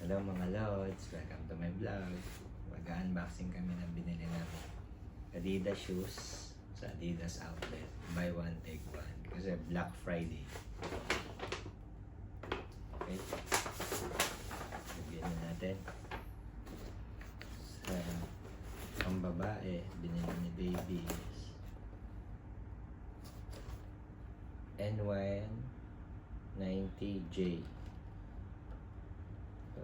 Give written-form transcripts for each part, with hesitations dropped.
Hello mga lods, welcome to my vlog. Mag-unboxing kami ng binili namin Adidas shoes sa Adidas outlet. Buy one, take one. Kasi Black Friday. Okay. Bigyan na natin. Sa pambabae, binili ni baby NY90J.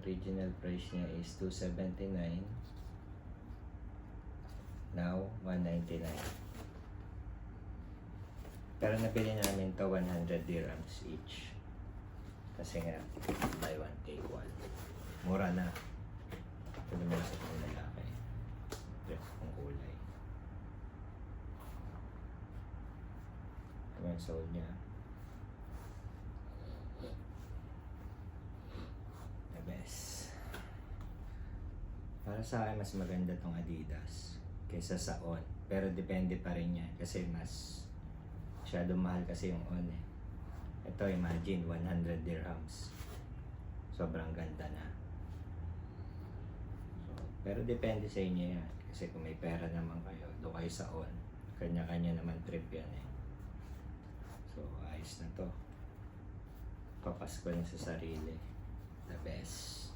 Original price niya is $279. Now, $199. Pero nabili namin to 100 dirhams each. Kasi nga, buy one, take one. Mura na. Ito naman sa pang lalaki. Dress kong kulay. Ito yung sole niya. Best. Para sa akin, mas maganda tong Adidas kaysa sa On. Pero depende pa rin yan kasi mas masyadong mahal kasi yung On eh. Ito, imagine, 100 dirhams. Sobrang ganda na. So, pero depende sa inyo yan. Kasi kung may pera naman kayo, doon kayo sa On. Kanya-kanya naman trip yan eh. So, ayos na to. Papasko na sa sarili. The best.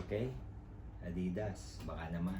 Okay, Adidas, baka naman.